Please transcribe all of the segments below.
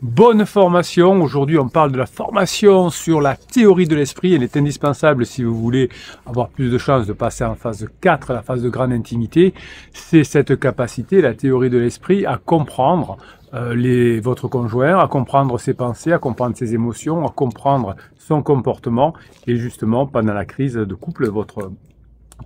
Bonne formation. Aujourd'hui, on parle de la formation sur la théorie de l'esprit. Elle est indispensable si vous voulez avoir plus de chances de passer en phase 4, la phase de grande intimité. C'est cette capacité, la théorie de l'esprit, à comprendre votre conjoint, à comprendre ses pensées, à comprendre ses émotions, à comprendre son comportement. Et justement, pendant la crise de couple, votre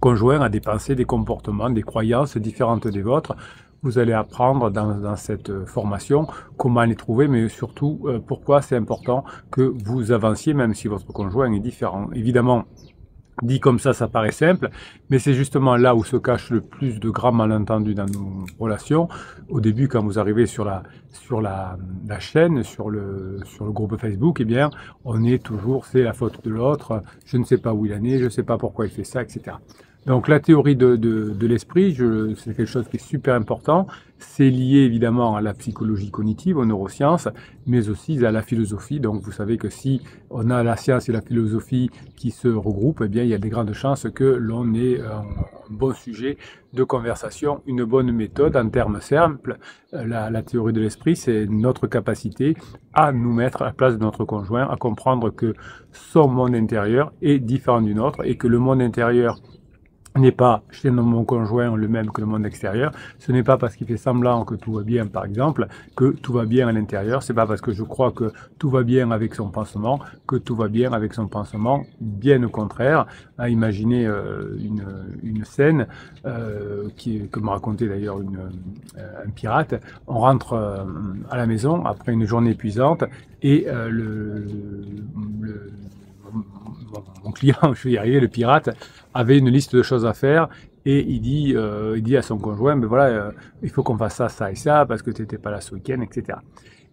conjoint a des pensées, des comportements, des croyances différentes des vôtres. Vous allez apprendre dans cette formation comment les trouver, mais surtout pourquoi c'est important que vous avanciez, même si votre conjoint est différent. Évidemment, dit comme ça paraît simple, mais c'est justement là où se cache le plus de grands malentendus dans nos relations. Au début, quand vous arrivez sur la chaîne, sur le groupe Facebook, eh bien, on est toujours, c'est la faute de l'autre, je ne sais pas où il en est, je ne sais pas pourquoi il fait ça, etc. Donc la théorie de l'esprit, c'est quelque chose qui est super important. C'est lié évidemment à la psychologie cognitive, aux neurosciences, mais aussi à la philosophie. Donc vous savez que si on a la science et la philosophie qui se regroupent, eh bien il y a des grandes chances que l'on ait un bon sujet de conversation, une bonne méthode en termes simples. La théorie de l'esprit, c'est notre capacité à nous mettre à la place de notre conjoint, à comprendre que son monde intérieur est différent du nôtre et que le monde intérieur n'est pas chez mon conjoint le même que le monde extérieur. Ce n'est pas parce qu'il fait semblant que tout va bien, par exemple, que tout va bien à l'intérieur. C'est pas parce que je crois que tout va bien avec son pansement que tout va bien avec son pansement. Bien au contraire. À imaginer une scène que me racontait d'ailleurs un pirate. On rentre à la maison après une journée épuisante et mon client, je vais y arriver, le pirate, avait une liste de choses à faire et il dit à son conjoint, ben voilà, il faut qu'on fasse ça, ça et ça parce que tu n'étais pas là ce week-end, etc.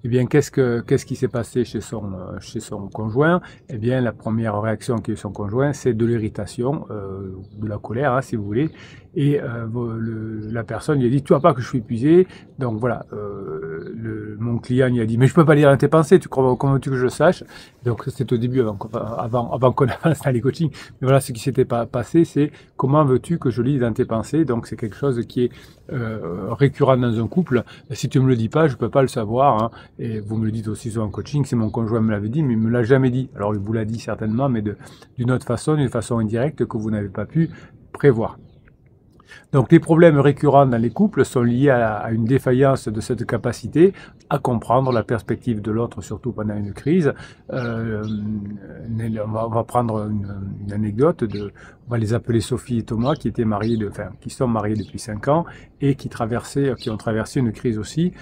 Eh bien, qu'est-ce qui s'est passé chez son conjoint? Eh bien, la première réaction qu'a eu son conjoint, c'est de l'irritation, de la colère, hein, si vous voulez. Et la personne lui a dit, tu vois pas que je suis épuisé. Donc voilà, mon client lui a dit, mais je peux pas lire dans tes pensées, comment veux-tu que je le sache? Donc c'est au début, avant qu'on avance dans les coachings. Mais voilà, ce qui s'était passé, c'est comment veux-tu que je lise dans tes pensées? Donc c'est quelque chose qui est récurrent dans un couple. Si tu me le dis pas, je peux pas le savoir, hein. Et vous me le dites aussi souvent en coaching, c'est mon conjoint me l'avait dit, mais il me l'a jamais dit. Alors il vous l'a dit certainement, mais d'une autre façon, d'une façon indirecte que vous n'avez pas pu prévoir. Donc les problèmes récurrents dans les couples sont liés à une défaillance de cette capacité à comprendre la perspective de l'autre, surtout pendant une crise. On va prendre une anecdote on va les appeler Sophie et Thomas, qui sont mariés depuis 5 ans et qui ont traversé une crise aussi.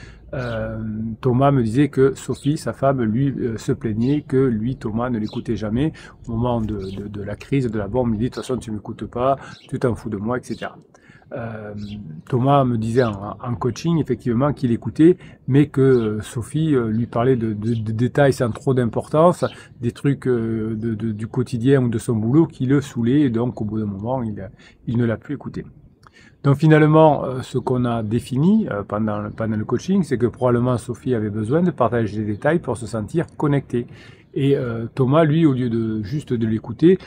Thomas me disait que Sophie, sa femme, lui se plaignait que lui, Thomas, ne l'écoutait jamais. Au moment de la crise, de la bombe, il dit de toute façon tu m'écoutes pas, tu t'en fous de moi, etc. Thomas me disait en coaching effectivement qu'il écoutait, mais que Sophie lui parlait de détails sans trop d'importance, des trucs du quotidien ou de son boulot qui le saoulaient, et donc au bout d'un moment il ne l'a plus écouté. Donc finalement, ce qu'on a défini pendant le coaching, c'est que probablement Sophie avait besoin de partager des détails pour se sentir connectée. Et Thomas, lui, au lieu de juste de l'écouter,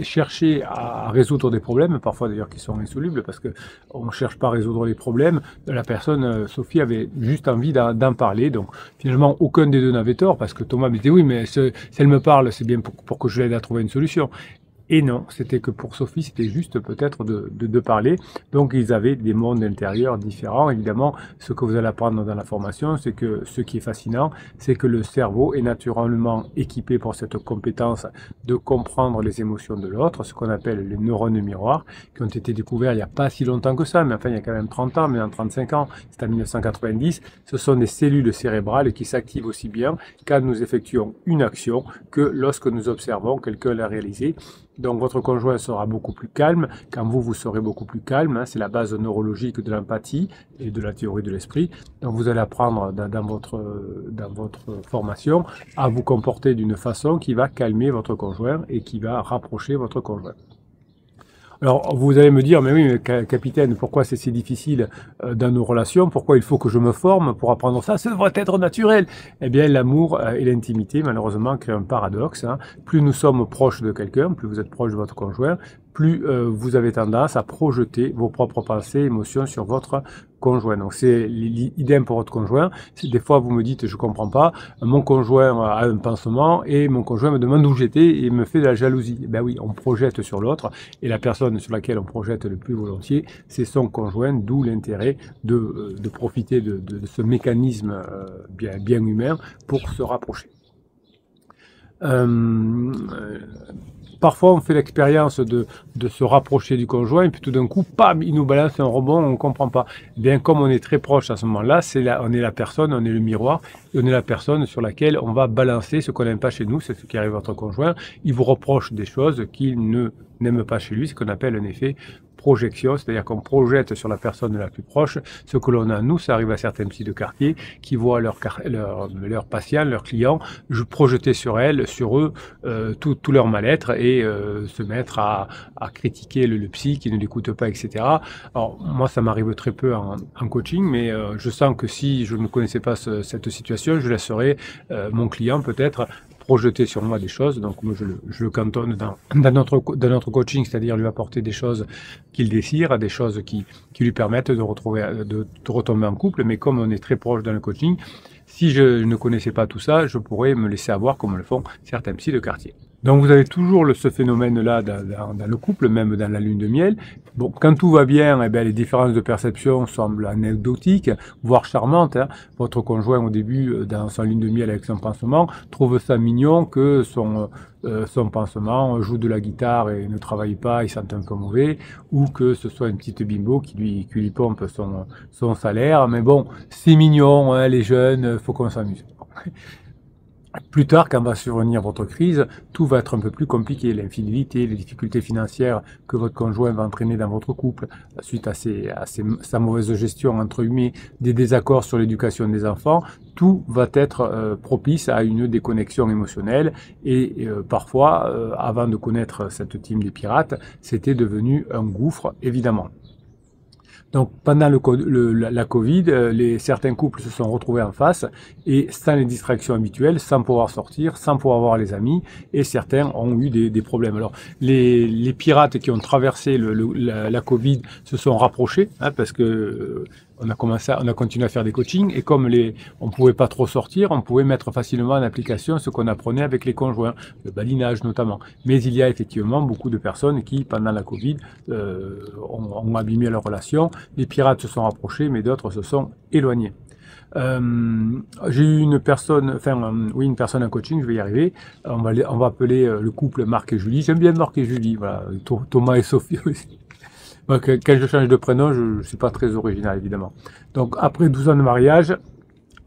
cherchait à résoudre des problèmes, parfois d'ailleurs qui sont insolubles, parce que on ne cherche pas à résoudre les problèmes. La personne, Sophie, avait juste envie d'en parler. Donc finalement, aucun des deux n'avait tort, parce que Thomas me disait, oui, mais si elle me parle, c'est bien pour que je l'aide à trouver une solution. Et non, c'était que pour Sophie, c'était juste peut-être de parler. Donc ils avaient des mondes intérieurs différents. Évidemment, ce que vous allez apprendre dans la formation, c'est que ce qui est fascinant, c'est que le cerveau est naturellement équipé pour cette compétence de comprendre les émotions de l'autre, ce qu'on appelle les neurones miroirs, qui ont été découverts il n'y a pas si longtemps que ça, mais enfin il y a quand même 30 ans, mais en 35 ans, c'est en 1990. Ce sont des cellules cérébrales qui s'activent aussi bien quand nous effectuons une action que lorsque nous observons quelqu'un la réaliser. Donc votre conjoint sera beaucoup plus calme quand vous serez beaucoup plus calme. Hein, c'est la base neurologique de l'empathie et de la théorie de l'esprit. Donc vous allez apprendre dans votre formation à vous comporter d'une façon qui va calmer votre conjoint et qui va rapprocher votre conjoint. Alors, vous allez me dire, mais oui, mais capitaine, pourquoi c'est si difficile dans nos relations? Pourquoi il faut que je me forme pour apprendre ça? Ça devrait être naturel. Eh bien, l'amour et l'intimité, malheureusement, créent un paradoxe. Hein. Plus nous sommes proches de quelqu'un, plus vous êtes proche de votre conjoint, plus vous avez tendance à projeter vos propres pensées, émotions sur votre conjoint. Donc c'est idem pour votre conjoint. Des fois vous me dites je comprends pas, mon conjoint a un pansement et mon conjoint me demande où j'étais et me fait de la jalousie. Ben oui, on projette sur l'autre et la personne sur laquelle on projette le plus volontiers, c'est son conjoint, d'où l'intérêt de profiter de ce mécanisme bien humain pour se rapprocher. Parfois, on fait l'expérience de se rapprocher du conjoint et puis tout d'un coup, pam, il nous balance un rebond, on ne comprend pas. Bien, comme on est très proche à ce moment-là, on est la personne, on est le miroir, et on est la personne sur laquelle on va balancer ce qu'on n'aime pas chez nous, c'est ce qui arrive à votre conjoint. Il vous reproche des choses qu'il n'aime pas chez lui, ce qu'on appelle un effet projection, c'est-à-dire qu'on projette sur la personne la plus proche ce que l'on a. Nous, ça arrive à certains psys de quartier qui voient leurs patients, leurs clients, projeter sur eux, tout leur mal-être et se mettre à critiquer le psy qui ne l'écoute pas, etc. Alors, moi, ça m'arrive très peu en coaching, mais je sens que si je ne connaissais pas cette situation, je laisserais mon client peut-être projeter sur moi des choses, donc moi je le cantonne dans notre coaching, c'est-à-dire lui apporter des choses qu'il désire, des choses qui lui permettent de retomber en couple, mais comme on est très proche dans le coaching, si je ne connaissais pas tout ça, je pourrais me laisser avoir comme le font certains psys de quartier. Donc vous avez toujours ce phénomène-là dans le couple, même dans la lune de miel. Bon, quand tout va bien, eh bien, les différences de perception semblent anecdotiques, voire charmantes. Hein. Votre conjoint, au début, dans sa lune de miel avec son pansement, trouve ça mignon que son pansement joue de la guitare et ne travaille pas, il sent un peu mauvais, ou que ce soit une petite bimbo qui lui pompe son salaire. Mais bon, c'est mignon, hein, les jeunes, faut qu'on s'amuse. Plus tard, quand va survenir votre crise, tout va être un peu plus compliqué. L'infidélité, les difficultés financières que votre conjoint va entraîner dans votre couple, suite à sa mauvaise gestion, entre guillemets, des désaccords sur l'éducation des enfants, tout va être propice à une déconnexion émotionnelle. Et parfois, avant de connaître cette team des pirates, c'était devenu un gouffre, évidemment. Donc pendant la Covid, certains couples se sont retrouvés en face et sans les distractions habituelles, sans pouvoir sortir, sans pouvoir voir les amis, et certains ont eu des problèmes. Alors les pirates qui ont traversé la Covid se sont rapprochés, hein, parce que on a continué à faire des coachings et comme on pouvait pas trop sortir, on pouvait mettre facilement en application ce qu'on apprenait avec les conjoints, le badinage notamment. Mais il y a effectivement beaucoup de personnes qui, pendant la Covid, ont abîmé leur relation. Les pirates se sont rapprochés, mais d'autres se sont éloignés. J'ai eu une personne en coaching, je vais y arriver. On va appeler le couple Marc et Julie. J'aime bien Marc et Julie, voilà. Thomas et Sophie aussi. Donc, quand je change de prénom, je ne suis pas très original, évidemment. Donc, après 12 ans de mariage,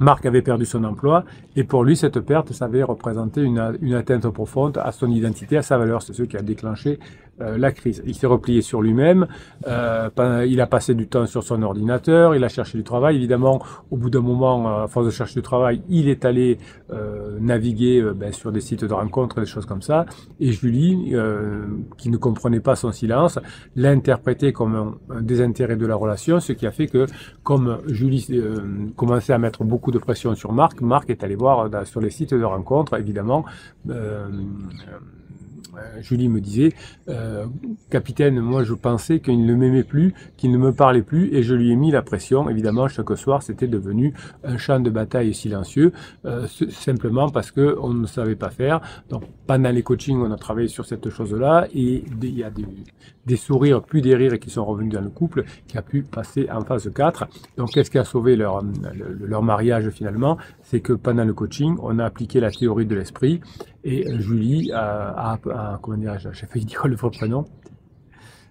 Marc avait perdu son emploi et pour lui, cette perte, ça avait représenté une atteinte profonde à son identité, à sa valeur. C'est ce qui a déclenché la crise. Il s'est replié sur lui-même, il a passé du temps sur son ordinateur, il a cherché du travail. Évidemment, au bout d'un moment, à force de chercher du travail, il est allé naviguer sur des sites de rencontres, des choses comme ça. Et Julie, qui ne comprenait pas son silence, l'a interprété comme un désintérêt de la relation, ce qui a fait que, comme Julie commençait à mettre beaucoup de pression sur Marc, Marc est allé voir sur les sites de rencontres, évidemment. Julie me disait, capitaine, moi je pensais qu'il ne m'aimait plus, qu'il ne me parlait plus, et je lui ai mis la pression. Évidemment, chaque soir, c'était devenu un champ de bataille silencieux, simplement parce qu'on ne savait pas faire. Donc, pendant les coachings, on a travaillé sur cette chose-là, et il y a des sourires, plus des rires qui sont revenus dans le couple, qui a pu passer en phase 4. Donc, qu'est-ce qui a sauvé leur mariage finalement? C'est que pendant le coaching, on a appliqué la théorie de l'esprit, et Julie comment dirais-je, j'ai failli dire le vrai prénom.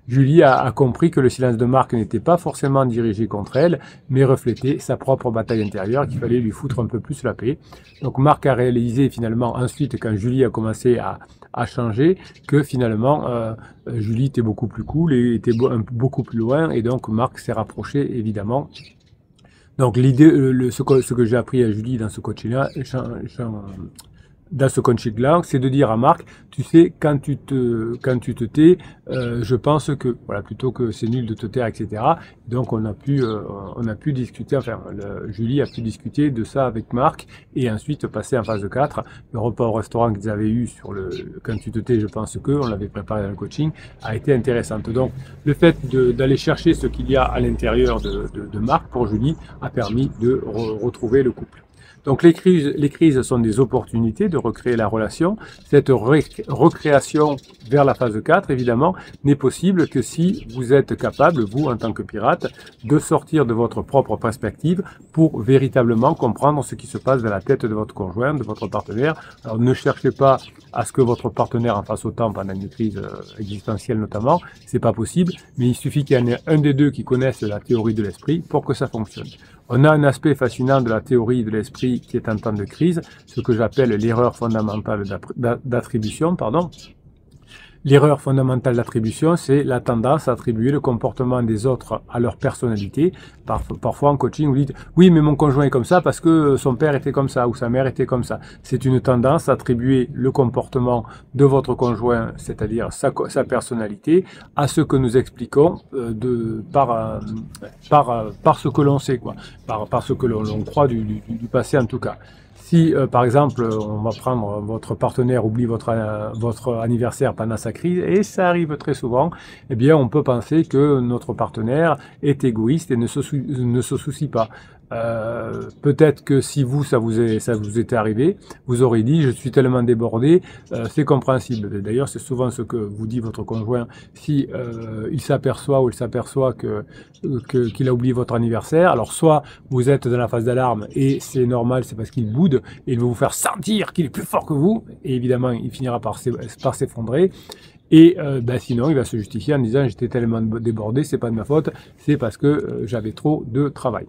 Julie a compris que le silence de Marc n'était pas forcément dirigé contre elle, mais reflétait sa propre bataille intérieure, qu'il fallait lui foutre un peu plus la paix. Donc Marc a réalisé finalement ensuite, quand Julie a commencé à changer, que finalement Julie était beaucoup plus cool et était beaucoup plus loin, et donc Marc s'est rapproché évidemment. Donc l'idée, ce que j'ai appris à Julie dans ce coaching-là, dans ce coaching-là, c'est de dire à Marc, tu sais, quand tu te tais, je pense que, voilà, plutôt que c'est nul de te taire, etc. Donc on a pu discuter, enfin, Julie a pu discuter de ça avec Marc, et ensuite passer en phase 4. Le repas au restaurant qu'ils avaient eu sur quand tu te tais, je pense que, on l'avait préparé dans le coaching, a été intéressante. Donc le fait d'aller chercher ce qu'il y a à l'intérieur de Marc pour Julie a permis de retrouver le couple. Donc les crises sont des opportunités de recréer la relation. Cette recréation vers la phase 4, évidemment, n'est possible que si vous êtes capable, vous en tant que pirate, de sortir de votre propre perspective pour véritablement comprendre ce qui se passe dans la tête de votre conjoint, de votre partenaire. Alors ne cherchez pas à ce que votre partenaire en fasse autant pendant une crise existentielle notamment, c'est pas possible, mais il suffit qu'il y en ait un des deux qui connaisse la théorie de l'esprit pour que ça fonctionne. On a un aspect fascinant de la théorie de l'esprit qui est en temps de crise, ce que j'appelle l'erreur fondamentale d'attribution, L'erreur fondamentale d'attribution, c'est la tendance à attribuer le comportement des autres à leur personnalité. Parfois en coaching, vous dites « oui, mais mon conjoint est comme ça parce que son père était comme ça ou sa mère était comme ça ». C'est une tendance à attribuer le comportement de votre conjoint, c'est-à-dire sa personnalité, à ce que nous expliquons par ce que l'on sait, par ce que l'on croit du passé en tout cas. Si, par exemple, on va prendre votre partenaire oublie votre anniversaire pendant sa crise, et ça arrive très souvent, eh bien, on peut penser que notre partenaire est égoïste et ne se soucie pas. Peut-être que si ça vous était arrivé, vous aurez dit je suis tellement débordé, c'est compréhensible. D'ailleurs, c'est souvent ce que vous dit votre conjoint si il s'aperçoit ou elle s'aperçoit qu'il a oublié votre anniversaire. Alors soit vous êtes dans la phase d'alarme et c'est normal, c'est parce qu'il boude et il veut vous faire sentir qu'il est plus fort que vous, et évidemment il finira par s'effondrer. Et sinon, il va se justifier en disant j'étais tellement débordé, c'est pas de ma faute, c'est parce que j'avais trop de travail.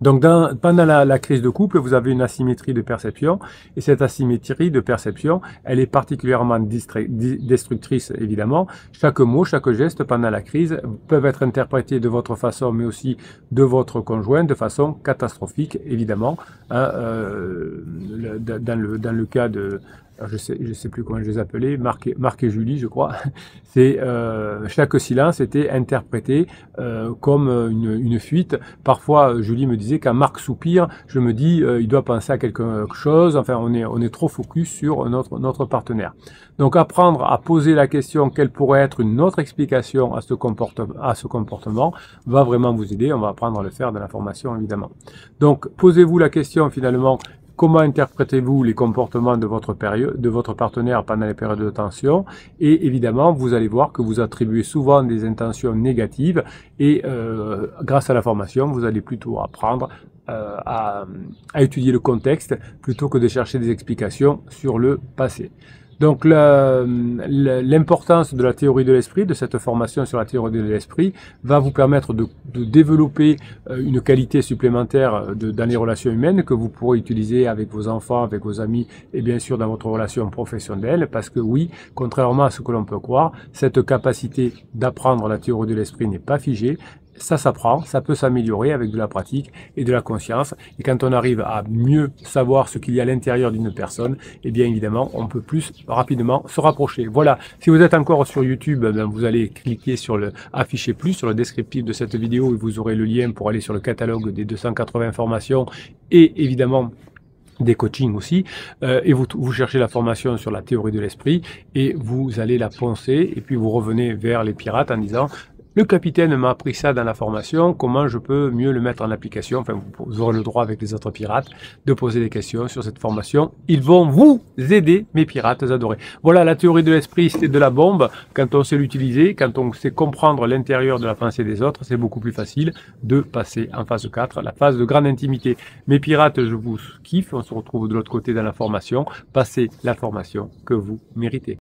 Donc pendant la crise de couple, vous avez une asymétrie de perception, et cette asymétrie de perception, elle est particulièrement destructrice évidemment. Chaque mot, chaque geste pendant la crise peuvent être interprétés de votre façon, mais aussi de votre conjoint de façon catastrophique évidemment. Dans le cas de... je sais plus comment je les appelais, Marc et Julie, je crois. C'est chaque silence était interprété comme une fuite. Parfois, Julie me disait quand Marc soupire, je me dis il doit penser à quelque chose. Enfin, on est trop focus sur notre partenaire. Donc, apprendre à poser la question quelle pourrait être une autre explication à ce comportement va vraiment vous aider. On va apprendre à le faire dans la formation, évidemment. Donc, posez-vous la question finalement. Comment interprétez-vous les comportements de votre partenaire pendant les périodes de tension? Et évidemment, vous allez voir que vous attribuez souvent des intentions négatives et grâce à la formation, vous allez plutôt apprendre à étudier le contexte plutôt que de chercher des explications sur le passé. Donc l'importance de la théorie de l'esprit, de cette formation sur la théorie de l'esprit, va vous permettre de développer une qualité supplémentaire dans les relations humaines que vous pourrez utiliser avec vos enfants, avec vos amis et bien sûr dans votre relation professionnelle, parce que oui, contrairement à ce que l'on peut croire, cette capacité d'apprendre la théorie de l'esprit n'est pas figée. Ça s'apprend, ça peut s'améliorer avec de la pratique et de la conscience. Et quand on arrive à mieux savoir ce qu'il y a à l'intérieur d'une personne, eh bien évidemment, on peut plus rapidement se rapprocher. Voilà, si vous êtes encore sur YouTube, vous allez cliquer sur le afficher plus, sur le descriptif de cette vidéo, et vous aurez le lien pour aller sur le catalogue des 280 formations et évidemment des coachings aussi, et vous cherchez la formation sur la théorie de l'esprit et vous allez la poncer et puis vous revenez vers les pirates en disant le capitaine m'a appris ça dans la formation, comment je peux mieux le mettre en application? Enfin, vous aurez le droit avec les autres pirates de poser des questions sur cette formation. Ils vont vous aider, mes pirates adorés. Voilà, la théorie de l'esprit, c'est de la bombe. Quand on sait l'utiliser, quand on sait comprendre l'intérieur de la pensée des autres, c'est beaucoup plus facile de passer en phase 4, la phase de grande intimité. Mes pirates, je vous kiffe. On se retrouve de l'autre côté dans la formation. Passez la formation que vous méritez.